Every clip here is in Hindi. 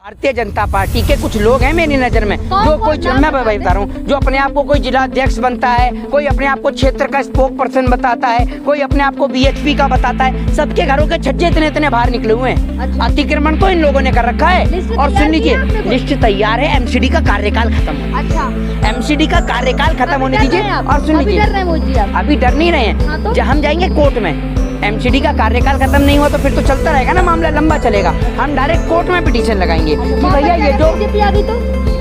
भारतीय जनता पार्टी के कुछ लोग हैं मेरी नजर में जो कोई मैं बता रहा हूँ जो अपने आप को कोई जिला अध्यक्ष बनता है, कोई अपने आप को क्षेत्र का स्पोक पर्सन बताता है, कोई अपने आप को बीएचपी का बताता है। सबके घरों के छज्जे इतने इतने बाहर निकले हुए हैं। अच्छा। अतिक्रमण तो इन लोगों ने कर रखा है। और सुन लीजिए, लिस्ट तैयार है, एमसीडी का कार्यकाल खत्म। अच्छा, एमसीडी का कार्यकाल खत्म होने दीजिए। और सुन लीजिए, अभी डर नहीं रहे हैं। जब हम जाएंगे कोर्ट में, एमसीडी का कार्यकाल खत्म नहीं हुआ तो फिर तो चलता रहेगा ना, मामला लंबा चलेगा। हम डायरेक्ट कोर्ट में पिटीशन लगाएंगे कि भैया ये जो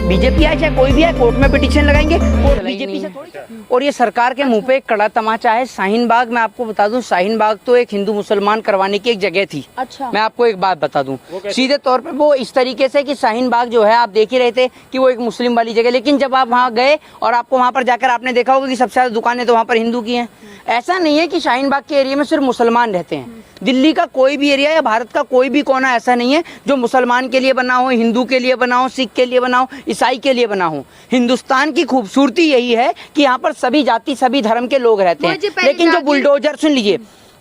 बीजेपी है चाहे कोई भी है, कोर्ट में पिटीशन लगाएंगे। बीजेपी से थोड़ी। और ये सरकार के मुंह पे एक कड़ा तमाचा है। शाहीन बाग, मैं आपको बता दूं, शाहीन बाग तो एक हिंदू मुसलमान करवाने की एक जगह थी। अच्छा। मैं आपको एक बात बता दूं, सीधे तौर पे वो इस तरीके से कि शाहीन बाग जो है, आप देख ही रहे थे कि वो एक मुस्लिम वाली जगह, लेकिन जब आप वहाँ गए और आपको वहाँ पर जाकर आपने देखा होगा कि सबसे ज्यादा दुकानें तो वहाँ पर हिंदू की हैं। ऐसा नहीं है कि शाहीन बाग के एरिया में सिर्फ मुसलमान रहते हैं। दिल्ली का कोई भी एरिया या भारत का कोई भी कोना ऐसा नहीं है जो मुसलमान के लिए बना हो, हिंदू के लिए बना हो, सिख के लिए बना हो, ईसाई के लिए बना हो। हिंदुस्तान की खूबसूरती यही है कि यहाँ पर सभी जाति सभी धर्म के लोग रहते हैं। लेकिन जो बुलडोजर, सुन लीजिए,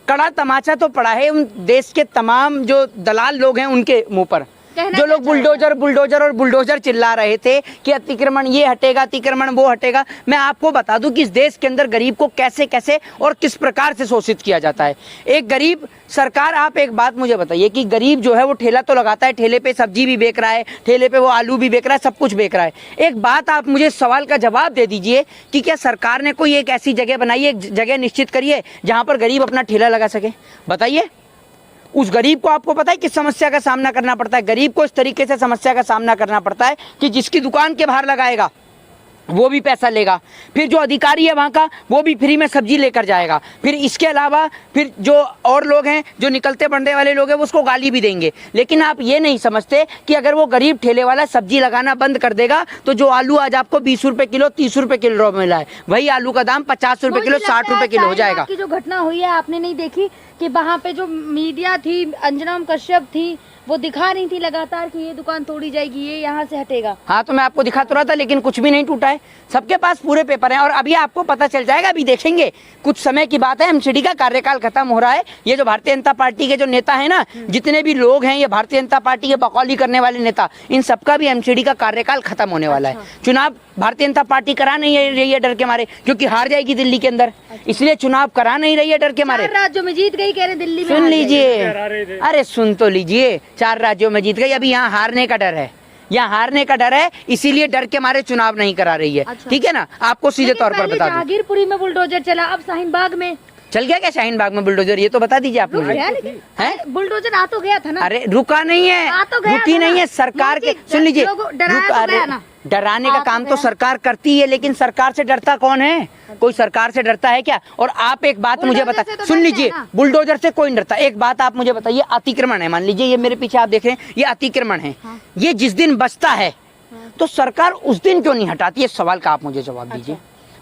कड़ा तमाचा तो पड़ा है उन देश के तमाम जो दलाल लोग हैं उनके मुंह पर। जो लोग बुलडोजर बुलडोजर और बुलडोजर चिल्ला रहे थे कि अतिक्रमण ये हटेगा, अतिक्रमण वो हटेगा, मैं आपको बता दूं कि इस देश के अंदर गरीब को कैसे कैसे और किस प्रकार से शोषित किया जाता है। एक गरीब सरकार, आप एक बात मुझे बताइए कि गरीब जो है वो ठेला तो लगाता है, ठेले पे सब्जी भी बेच रहा है, ठेले पे वो आलू भी बेच रहा है, सब कुछ बेच रहा है। एक बात आप मुझे सवाल का जवाब दे दीजिए कि क्या सरकार ने कोई एक ऐसी जगह बनाई है, एक जगह निश्चित करिए जहाँ पर गरीब अपना ठेला लगा सके? बताइए। उस गरीब को आपको पता है किस समस्या का सामना करना पड़ता है? गरीब को इस तरीके से समस्या का सामना करना पड़ता है कि जिसकी दुकान के बाहर लगाएगा वो भी पैसा लेगा, फिर जो अधिकारी है वहाँ का वो भी फ्री में सब्जी लेकर जाएगा, फिर इसके अलावा फिर जो और लोग हैं, जो निकलते बढ़ने वाले लोग हैं, वो उसको गाली भी देंगे। लेकिन आप ये नहीं समझते कि अगर वो गरीब ठेले वाला सब्जी लगाना बंद कर देगा तो जो आलू आज आपको 20 रुपए किलो 30 रुपए किलो मिला है, वही आलू का दाम 50 रुपए किलो 60 रुपए किलो हो जाएगा। जो घटना हुई है आपने नहीं देखी कि वहाँ पे जो मीडिया थी, अंजना कश्यप थी, वो दिखा रही थी लगातार कि ये दुकान तोड़ी जाएगी, ये यहाँ से हटेगा। हाँ, तो मैं आपको दिखा तो रहा था, लेकिन कुछ भी नहीं टूटा है। सबके पास पूरे पेपर हैं और अभी आपको पता चल जाएगा, अभी देखेंगे, कुछ समय की बात है। एमसीडी का कार्यकाल खत्म हो रहा है। ये जो भारतीय जनता पार्टी के जो नेता है ना, जितने भी लोग हैं, ये भारतीय जनता पार्टी के बकौली करने वाले नेता, इन सबका भी एमसीडी का कार्यकाल खत्म होने वाला है। चुनाव भारतीय जनता पार्टी करा नहीं रही है डर के मारे, क्योंकि हार जाएगी दिल्ली के अंदर, इसलिए चुनाव करा नहीं रही है डर के मारे। 4 राज्यों में जीत गई, कह रहे दिल्ली में। सुन लीजिए, अरे सुन तो लीजिए, 4 राज्यों में जीत गई। अभी यहाँ हारने का डर है, यहाँ हारने का डर है, इसीलिए डर के मारे चुनाव नहीं करा रही है। अच्छा। ठीक है ना, आपको सीधे तौर पर बता दूं, जहांगीरपुरी में बुलडोजर चला, अब शाहीन बाग में चल गया क्या? शाहीन बाग में बुलडोजर, ये तो बता दीजिए आप मुझे। बुलडोजर आ तो गया था ना। अरे रुका नहीं है, रुकी नहीं है सरकार के। सुन लीजिए, डराने का काम तो सरकार करती है, लेकिन सरकार से डरता कौन है? कोई सरकार से डरता है क्या? और आप एक बात मुझे बता, सुन लीजिए, बुलडोजर से कोई नहीं डरता। एक बात आप मुझे बताइए, अतिक्रमण है, मान लीजिए ये मेरे पीछे आप देख रहे हैं, ये अतिक्रमण है, ये जिस दिन बचता है तो सरकार उस दिन क्यों नहीं हटाती है? सवाल का आप मुझे जवाब दीजिए,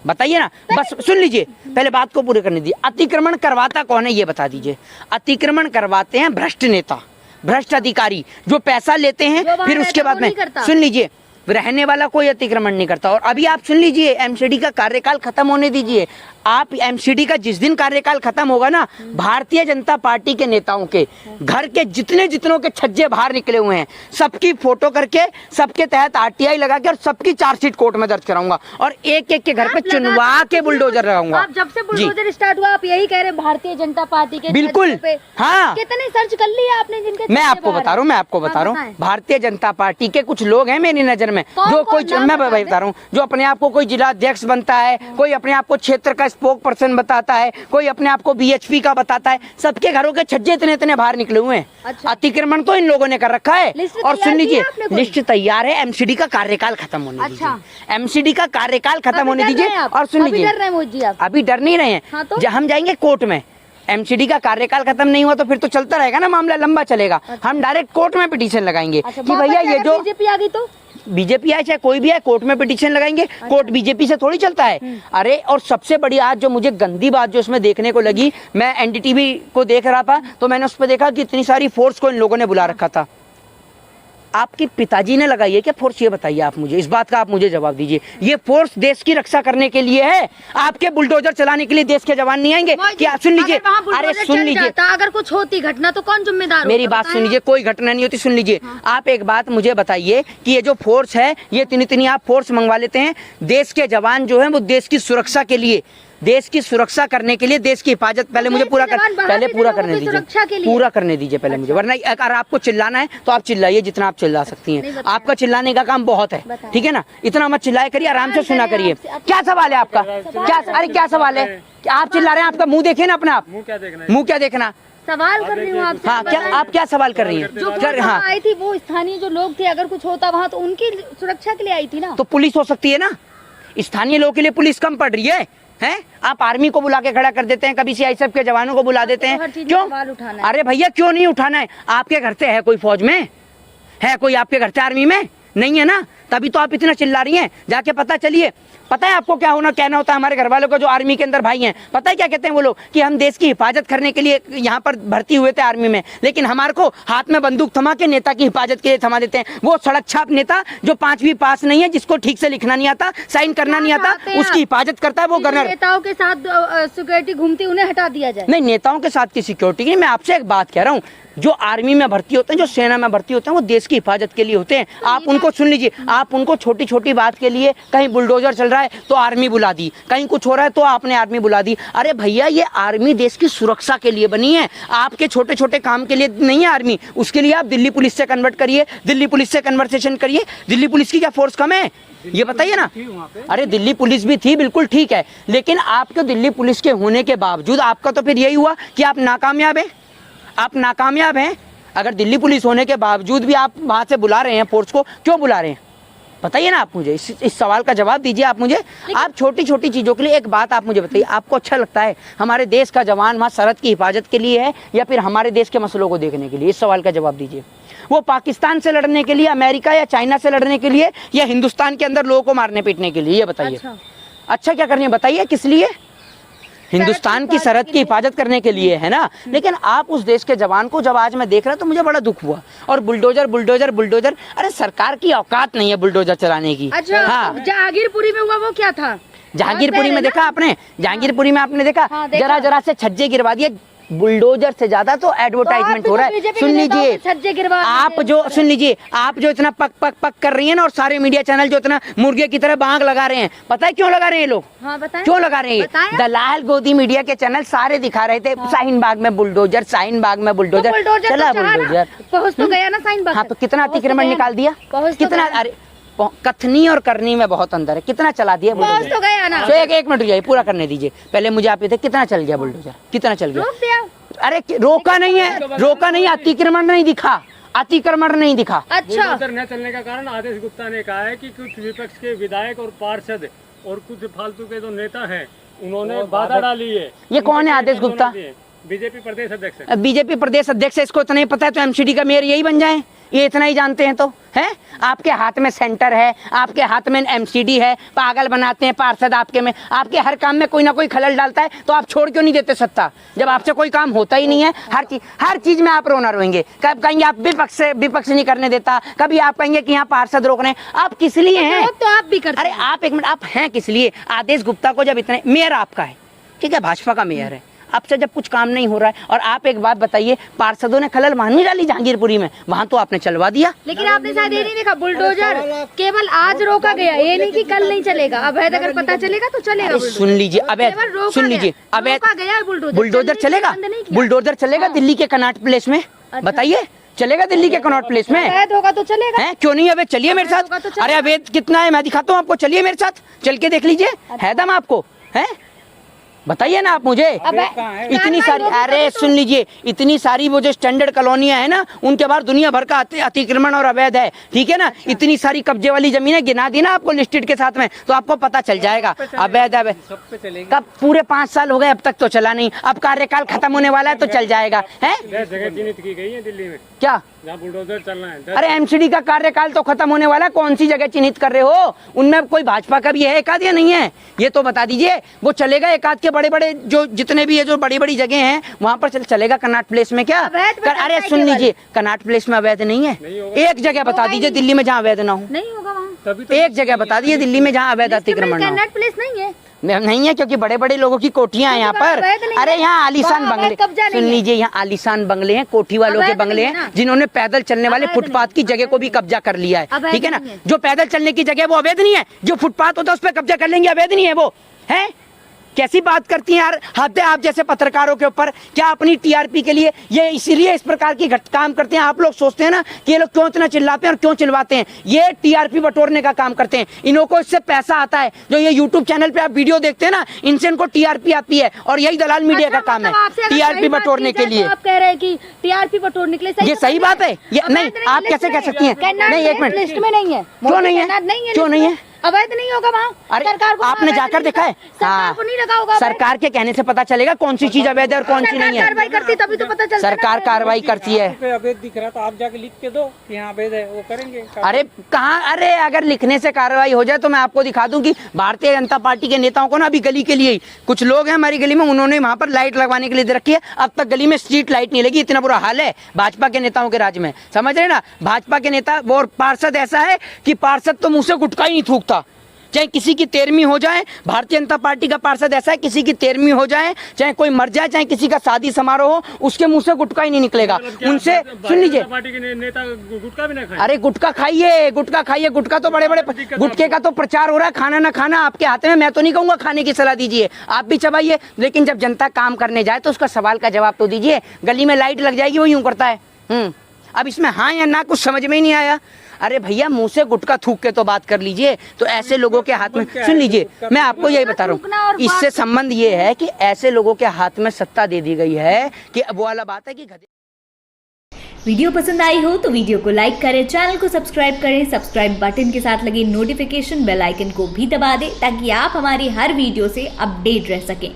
बताइए ना। बस सुन लीजिए, पहले बात को पूरे करने दीजिए। अतिक्रमण करवाता कौन है ये बता दीजिए? अतिक्रमण करवाते हैं भ्रष्ट नेता, भ्रष्ट अधिकारी, जो पैसा लेते हैं, फिर उसके बाद में सुन लीजिए, रहने वाला कोई अतिक्रमण नहीं करता। और अभी आप सुन लीजिए, एमसीडी का कार्यकाल खत्म होने दीजिए। आप एमसीडी का जिस दिन कार्यकाल खत्म होगा ना, भारतीय जनता पार्टी के नेताओं के घर के जितनों के छज्जे बाहर निकले हुए हैं, सबकी फोटो करके, सबके तहत आरटीआई लगा के और सबकी चार्जशीट कोर्ट में दर्ज कराऊंगा और एक एक के घर पे चुनवा के बुलडोजर लगाऊंगा। जब से बुलडोजर स्टार्ट हुआ आप यही कह रहे भारतीय जनता पार्टी के? बिल्कुल, हाँ। कितने सर्च कर लिया आपने जिनके? मैं आपको बता रहा हूँ, भारतीय जनता पार्टी के कुछ लोग हैं मेरी नजर में जो कोई, मैं बता रहा हूँ, जो अपने आप को कोई जिला अध्यक्ष बनता है, कोई अपने आप को क्षेत्र का स्पोक पर्सन बताता है, कोई अपने आप को बीएचपी का बताता है। सबके घरों के छज्जे इतने इतने बाहर निकले हुए हैं। अच्छा। अतिक्रमण तो इन लोगों ने कर रखा है। और सुन लीजिए, लिस्ट तैयार है, एमसीडी का कार्यकाल खत्म होने दीजिए। एमसीडी का कार्यकाल खत्म होने दीजिए। और सुन लीजिए, अभी डर नहीं रहे हैं। जब हम जाएंगे कोर्ट में, एमसीडी का कार्यकाल खत्म नहीं हुआ तो फिर तो चलता रहेगा ना, मामला लंबा चलेगा। हम डायरेक्ट कोर्ट में पिटीशन लगाएंगे कि भैया ये जो बीजेपी आ गई तो बीजेपी है चाहे कोई भी है, कोर्ट में पिटीशन लगाएंगे। कोर्ट बीजेपी से थोड़ी चलता है। अरे और सबसे बड़ी आज जो मुझे गंदी बात जो इसमें देखने को लगी, मैं एनडीटीवी को देख रहा था तो मैंने उस पर देखा कि इतनी सारी फोर्स को इन लोगों ने बुला रखा था। आपके पिताजी ने लगाई है क्या फोर्स, ये बताइए आप मुझे, इस बात का आप मुझे जवाब दीजिए। ये फोर्स देश की रक्षा करने के लिए है, आपके बुलडोजर चलाने के लिए देश के जवान नहीं आएंगे क्या? सुन लीजिए, अरे सुन लीजिए, अगर कुछ होती घटना तो कौन जिम्मेदार? मेरी बात सुन लीजिए, कोई घटना नहीं होती, सुन लीजिए। आप एक बात मुझे बताइए कि ये जो फोर्स है, ये इतनी आप फोर्स मंगवा लेते हैं, देश के जवान जो है वो देश की सुरक्षा के लिए, देश की सुरक्षा करने के लिए, देश की हिफाजत, पहले मुझे पूरा करने दीजिए, पूरा करने दीजिए पहले मुझे, वरना अगर आपको चिल्लाना है तो आप चिल्लाइए जितना आप चिल्ला सकती हैं, आपका चिल्लाने का काम बहुत है, ठीक है ना? इतना मत चिल्लाया करिए, आराम से सुना करिए। क्या सवाल है आपका? क्या, अरे क्या सवाल है? आप चिल्ला रहे हैं, आपका मुंह देखिए ना अपना, आप मुंह क्या देखना? सवाल कर रही हूँ आपसे। हाँ, क्या आप क्या सवाल कर रही हैं? जो हाँ आई थी वो स्थानीय जो लोग थे, अगर कुछ होता वहाँ तो उनकी सुरक्षा के लिए आई थी ना। तो पुलिस हो सकती है ना, स्थानीय लोगों के लिए पुलिस कम पड़ रही है? हैं? आप आर्मी को बुला के खड़ा कर देते हैं, कभी सीआईएसएफ के जवानों को बुला देते हैं, क्यों? अरे भैया क्यों नहीं उठाना है? आपके घर से है कोई फौज में? है कोई आपके घर से आर्मी में? नहीं है ना, तभी तो आप इतना चिल्ला रही हैं। जाके पता चलिए, पता है आपको क्या कहना होता है हमारे घर वालों को जो आर्मी के अंदर भाई हैं, पता है क्या कहते हैं वो लोग? कि हम देश की हिफाजत करने के लिए यहाँ पर भर्ती हुए थे आर्मी में, लेकिन हमारे को हाथ में बंदूक थमा के नेता की हिफाजत के लिए थमा देते हैं। वो सड़क छाप नेता जो 5वीं पास नहीं है, जिसको ठीक से लिखना नहीं आता, साइन करना नहीं आता, उसकी हिफाजत करता है वो गनर। नेताओं के साथ सिक्योरिटी घूमती, उन्हें हटा दिया जाए? नहीं, नेताओं के साथ की सिक्योरिटी नहीं, मैं आपसे एक बात कह रहा हूँ, जो आर्मी में भर्ती होते हैं, जो सेना में भर्ती होते हैं, वो देश की हिफाजत के लिए होते हैं। आप उनको सुन लीजिए, आप उनको छोटी छोटी बात के लिए, कहीं बुलडोजर चल रहा है तो आर्मी बुला दी, कहीं कुछ हो रहा है तो आपने आर्मी बुला दी। अरे भैया, ये आर्मी देश की सुरक्षा के लिए बनी है, आपके छोटे छोटे काम के लिए नहीं है आर्मी। उसके लिए आप दिल्ली पुलिस से कन्वर्ट करिए, दिल्ली पुलिस से कन्वर्सेशन करिए। दिल्ली पुलिस की क्या फोर्स कम है, ये बताइए ना? अरे दिल्ली पुलिस भी थी, बिल्कुल ठीक है, लेकिन आपके दिल्ली पुलिस के होने के बावजूद आपका तो फिर यही हुआ कि आप नाकामयाब हैं, आप नाकामयाब हैं। अगर दिल्ली पुलिस होने के बावजूद भी आप वहां से बुला रहे हैं फोर्स को, क्यों बुला रहे हैं? बताइए ना आप मुझे, इस सवाल का जवाब दीजिए आप मुझे। आप छोटी छोटी चीज़ों के लिए एक बात आप मुझे बताइए, आपको अच्छा लगता है हमारे देश का जवान वहाँ सरहद की हिफाजत के लिए है या फिर हमारे देश के मसलों को देखने के लिए? इस सवाल का जवाब दीजिए। वो पाकिस्तान से लड़ने के लिए, अमेरिका या चाइना से लड़ने के लिए, या हिंदुस्तान के अंदर लोगों को मारने पीटने के लिए? ये बताइए। अच्छा क्या करनी है बताइए, किस लिए? हिंदुस्तान की सरहद की हिफाजत करने के लिए, है ना? लेकिन आप उस देश के जवान को जब आज मैं देख रहा तो मुझे बड़ा दुख हुआ। और बुलडोजर बुलडोजर बुलडोजर, अरे सरकार की औकात नहीं है बुलडोजर चलाने की। अच्छा, हाँ। जहांगीरपुरी में हुआ वो क्या था? जहांगीरपुरी में देखा आपने? जहांगीरपुरी में आपने देखा? हाँ, जरा जरा से छज्जे गिरवा दिए। बुलडोजर से ज्यादा तो एडवर्टाइजमेंट हो रहा है। सुन लीजिए, आप जो सुन लीजिए, आप जो इतना पक पक पक कर रही है ना, और सारे मीडिया चैनल जो इतना मुर्गे की तरह बांग लगा रहे हैं, पता है क्यों लगा रहे हैं लोग? हाँ, क्यों लगा रहे हैं? दलाल गोदी मीडिया के चैनल सारे दिखा रहे थे, शाहीन बाग में बुलडोजर, शाहीन बाग में बुलडोजर, चला बुलडोजर पहुंच तो गया ना शाहीन बाग। हाँ, तो कितना अतिक्रमण निकाल दिया, कितना? अरे कथनी और करनी में बहुत अंदर है। कितना चला दिया बुलडोजर? तो गया ना। तो एक मिनट रुकिए, पूरा करने दीजिए पहले मुझे। आप ये थे कितना चल गया बुलडोजर, कितना चल गया? अरे रोका नहीं है, रोका नहीं, अतिक्रमण नहीं दिखा, अतिक्रमण नहीं दिखा। अच्छा, न चलने का कारण आदेश गुप्ता ने कहा है कि कुछ विपक्ष के विधायक और पार्षद और कुछ फालतू के जो नेता हैं, उन्होंने बाधा डाली है। ये कौन है आदेश गुप्ता? बीजेपी प्रदेश अध्यक्ष। बीजेपी प्रदेश अध्यक्ष है, इसको इतना ही पता है तो एमसीडी का मेयर यही बन जाए, ये इतना ही जानते हैं तो है? आपके हाथ में सेंटर है, आपके हाथ में एमसीडी है, पागल बनाते हैं पार्षद आपके में, आपके हर काम में कोई ना कोई खलल डालता है, तो आप छोड़ क्यों नहीं देते सत्ता? जब आपसे कोई काम होता ही नहीं है, हर चीज में आप रोना रोएंगे। कब कहेंगे आप विपक्ष नहीं करने देता, कभी आप कहेंगे कि यहाँ पार्षद रोक रहे हैं। आप किस लिए हैं? तो आप भी करते। अरे आप एक मिनट, आप हैं किस लिए? आदेश गुप्ता को जब इतने, मेयर आपका है, ठीक है, भाजपा का मेयर है, आपसे जब कुछ काम नहीं हो रहा है, और आप एक बात बताइए, पार्षदों ने खलल वहां नहीं डाली जहांगीरपुरी में, वहां तो आपने चलवा दिया। लेकिन आपने शायद ये नहीं देखा, बुलडोजर केवल आज रोका गया, ये नहीं कि कल नहीं चलेगा। अवैध अगर पता चलेगा तो चलेगा। सुन लीजिए, अवैध सुन लीजिए, अवैध बुलडोजर चलेगा, बुलडोजर चलेगा दिल्ली के कनॉट प्लेस में? बताइए, चलेगा दिल्ली के कनॉट प्लेस में? अवैध होगा तो चलेगा। है क्यों नहीं? अवैध चलिए मेरे साथ। अरे अवैध कितना है मैं दिखाता हूँ आपको, चलिए मेरे साथ, चल के देख लीजिए, है दम आपको? है बताइए ना आप मुझे। इतनी सारी, अरे सुन लीजिए, इतनी सारी वो जो स्टैंडर्ड कॉलोनियां है ना, उनके बाहर दुनिया भर का अतिक्रमण और अवैध है, ठीक है ना? इतनी सारी कब्जे वाली जमीनें गिना दी ना आपको लिस्टेड के साथ में, तो आपको पता चल जाएगा अवैध है। कब? पूरे 5 साल हो गए, अब तक तो चला नहीं, अब कार्यकाल खत्म होने वाला है तो चल जाएगा। है जगह चिन्हित की गई है दिल्ली में। क्या? जहाँ बुलडोजर चलना है। अरे एमसीडी का कार्यकाल तो खत्म होने वाला है, कौन सी जगह चिन्हित कर रहे हो? उनमें कोई भाजपा का भी है एक आध या नहीं है, ये तो बता दीजिए। वो चलेगा एक आध के बड़े बड़े जो जितने भी है जो बड़ी बड़ी जगह हैं वहाँ पर चलेगा। कनॉट प्लेस में क्या? अरे सुन लीजिए, कनॉट प्लेस में अवैध नहीं है। एक जगह बता दीजिए दिल्ली में जहाँ अवैध ना हो। नहीं होगा वहाँ, तभी तो एक जगह बता दीजिए दिल्ली में जहाँ अवैध अतिक्रमण ना हो। कनॉट प्लेस नहीं है, नहीं है क्योंकि बड़े बड़े लोगों की कोठियां हैं यहाँ पर। अरे यहाँ आलीशान बंगले, सुन लीजिए, यहाँ आलीशान बंगले हैं, कोठी वालों के बंगले हैं जिन्होंने पैदल चलने वाले फुटपाथ की जगह को भी कब्जा कर लिया है, ठीक है ना। जो पैदल चलने की जगह वो अवैध नहीं है, जो फुटपाथ होता है उस पर कब्जा कर लेंगे, अवैध नहीं है वो, है? कैसी बात करती हैं यार, हद है आप जैसे पत्रकारों के ऊपर। क्या अपनी टीआरपी के लिए ये इसीलिए इस प्रकार की काम करते हैं? आप लोग सोचते हैं ना कि ये लोग क्यों इतना चिल्लाते हैं और क्यों चिल्लाते हैं? ये टीआरपी बटोरने का काम करते हैं, इन्हों को इससे पैसा आता है। जो ये यूट्यूब चैनल पे आप वीडियो देखते हैं ना, इनसे इनको टीआरपी आती है और यही दलाल मीडिया का काम है, टीआरपी बटोरने के लिए। आप कह रहे हैं कि टीआरपी बटोरने के लिए, ये सही बात है? ये नहीं, आप कैसे कह सकती हैं? नहीं, एक मिनट, लिस्ट में नहीं है। क्यों नहीं है? क्यों नहीं है? अवैध नहीं होगा वहाँ। अरे सरकार को आपने जाकर देखा है? सरकार को नहीं लगा होगा। सरकार के कहने से पता चलेगा कौन सी चीज अवैध है और कौन सी नहीं है। कार्रवाई करती तभी तो पता चलता है। सरकार कार्रवाई करती है। अवैध दिख रहा तो आप जाके लिख के दो कि यहाँ अवैध है, वो करेंगे। अरे कहाँ, अरे अगर लिखने से कार्रवाई हो जाए तो मैं आपको दिखा दूं कि भारतीय जनता पार्टी के नेताओं को ना अभी गली के लिए ही कुछ लोग हैं हमारी गली में, उन्होंने वहां पर लाइट लगवाने के लिए दे रखी है। अब तक गली में स्ट्रीट लाइट नहीं लगी, इतना बुरा हाल है भाजपा के नेताओं के राज में, समझ रहे ना। भाजपा के नेता और पार्षद ऐसा है कि पार्षद तो मुंह से गुटखा ही नहीं थूकता, चाहे किसी की 13वीं हो जाए। भारतीय जनता पार्टी का पार्षद ऐसा है, किसी की 13वीं हो जाए, चाहे कोई मर जाए, चाहे किसी का शादी समारोह हो, उसके मुंह से गुटखा ही नहीं निकलेगा। उनसे सुन लीजिए, पार्टी के नेता गुटखा भी ना खाए। अरे गुटखा खाइए, गुटखा खाइए, गुटखा तो बड़े बड़े गुटखे का तो प्रचार हो रहा है। खाना ना खाना आपके हाथ में, मैं तो नहीं कहूंगा खाने की सलाह दीजिए, आप भी चबाइए, लेकिन जब जनता काम करने जाए तो उसका सवाल का जवाब तो दीजिए। गली में लाइट लग जाएगी वो यूं करता है। अब इसमें हाँ या ना कुछ समझ में ही नहीं आया। अरे भैया मुंह से गुटखा थूक के तो बात कर लीजिए। तो ऐसे लोगों के हाथ में, सुन लीजिए, मैं आपको यही बता रहा हूँ, इससे संबंध ये है कि ऐसे लोगों के हाथ में सत्ता दे दी गई है कि वो वाला बात है कि वीडियो पसंद आई हो तो वीडियो को लाइक करें, चैनल को सब्सक्राइब करें, सब्सक्राइब बटन के साथ लगे नोटिफिकेशन बेल आइकन को भी दबा दें ताकि आप हमारी हर वीडियो से अपडेट रह सकें।